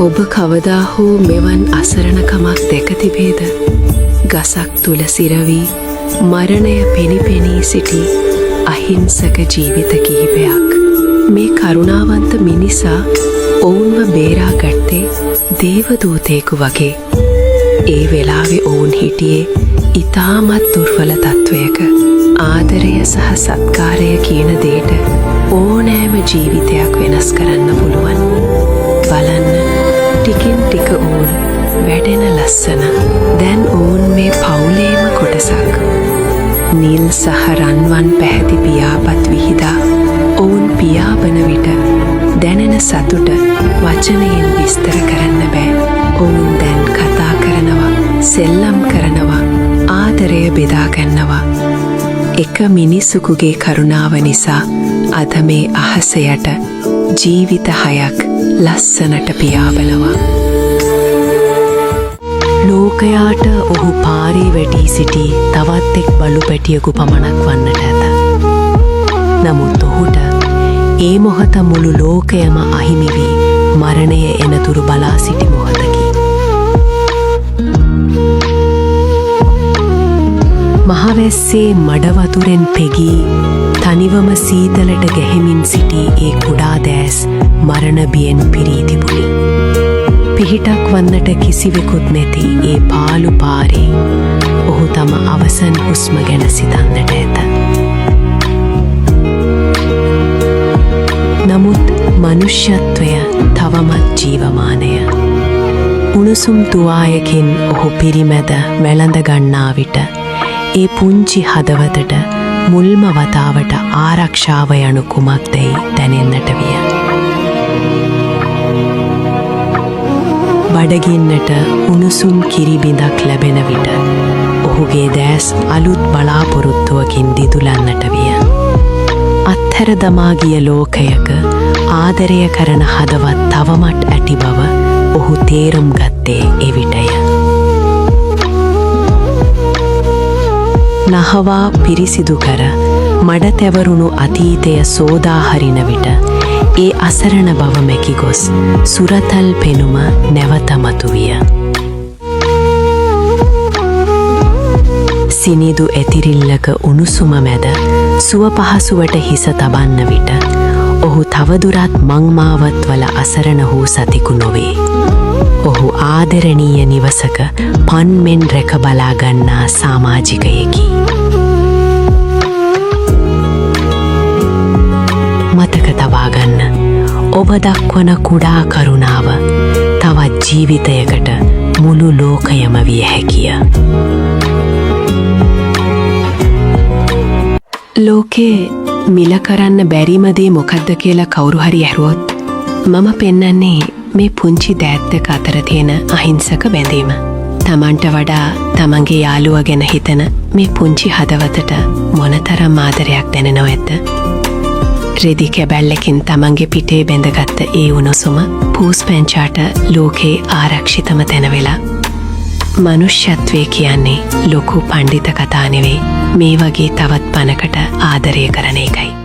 ඔබ කවදා හෝ මෙවන් අසරණකමක් දැක තිබේද? ගසක් තුල සිරවී මරණය පෙනිපෙනී සිටි අහිංසක ජීවිත කිහිපයක්. මේ කරුණාවන්ත මිනිසා ඔවුන්ව බේරා ගත්තේ දේවදූතයෙකු වගේ. ඒ වෙලාවේ ඔවුන් හිටියේ ඉතාමත් දුර්වල තත්වයක. ආදරය සහ සත්කාරය කියන දේට ඕනෑම ජීවිතයක් වෙනස් කරන්න පුළුවන්. බලන්න, ටිකින් ටික ඔවුන් වැඩෙන ලස්සන. දැන් ඔවුන් මේ පවුලේම කොටසක්. නිල් සහ රන්වන් පැහැති පියාපත් විහිදා ඔවුන් පියාඹන විට දැනෙන සතුට වචනයෙන් විස්තර කරන්න බෑ. ඔවුන් දැන් කතා කරනවා, සෙල්ලම් කරනවා, ආදරය බෙදා ගන්නවා. එක මිනිසුකුගේ කරුණාව නිසා අද මේ අහස යට ජීවිත 6ක් ලස්සනට පියාඹනවා. ලෝකයාට ඔහු පාරේ වැටී සිටි තවත් එක් බලු පැටියෙකු පමණක් වන්නට ඇත. නමුත් ඔහුට ඒ මොහොත මුළු ලෝකයම අහිමි වී මරණය එනතුරු බලා සිටි මොහොතකි. මහවැස්සේ මඩ වතුරෙන් පෙගී තනිවම සීතලට ගැහෙමින් සිටි ඒ කුඩා දෑස් මරණ බියෙන් පිරී තිබුණි. පිහිටක් වන්නට කිසිවෙකුත් නැති ඒ පාළු පාරේ ඔහු තම අවසන් හුස්ම ගැන සිතන්නට ඇත. නමුත් මනුෂ්‍යත්වය තවමත් ජීවමානය. උණුසුම් තුවායකින් ඔහු පිරිමැද වැළඳ ගන්නා විට ඒ පුංචි හදවතට මුල්ම වතාවට ආරක්ෂාව යනු කුමක්දැයි දැනෙන්නට විය. බඩගින්නට උණුසුම් කිරිබිඳක් ලැබෙන විට ඔහුගේ දෑස් අලුත් බලාපොරොත්තුවකින් දිදුලන්නට විය. අත්හැර දමා ගිය ලෝකයක ආදරය කරන හදවත් තවමත් ඇති බව ඔහු තේරුම් ගත්තේ එවිටය. නහවා පිරිසිදු කර මඩ තැවරුණු අතීතය සෝදාහරින විට ඒ අසරණ බව මැකි ගොස් සුරතල් පෙනුම නැවත මතුවිය. සිනිදු ඇතිරිල්ලක උණුසුම මැද සුව පහසුවට හිස තබන්න විට ඔහු තවදුරත් මංමාවත්වල අසරණ වූ සතිකු නොවේ. ඔහු ආදරණීය නිවසක පන්මෙන් රැක බලා ගන්නා සමාජිකයෙකි. මතක තබා ගන්න, ඔබ දක්වන කුඩා කරුණාව තවත් ජීවිතයකට මුළු ලෝකයම විය හැකිය. ලෝකේ මිල කරන්න බැරිම දේ මොකද්ද කියලා කවුරු හරි ඇහුවොත් මම පෙන්නන්නේ මේ පුංචි දෑත් දෙක අතර තියෙන අහිංසක බැඳීම. තමන්ට වඩා තමන්ගේ යාළුවා ගැන හිතන මේ පුංචි හදවතට මොනතරම් ආදරයක් දැනෙනව ඇද්ද? රෙදි කැබැල්ලකින් තමන්ගේ පිටේ බැඳගත්ත ඒ උණුසුම පූස් පැංචාට ලෝකේ ආරක්ෂිතම තැන වෙලා. මනුෂ්‍යත්වය කියන්නේ ලොකු පණ්ඩිත කතා නෙවෙයි, මේ වගේ තවත් පණකට ආදරය කරන එකයි.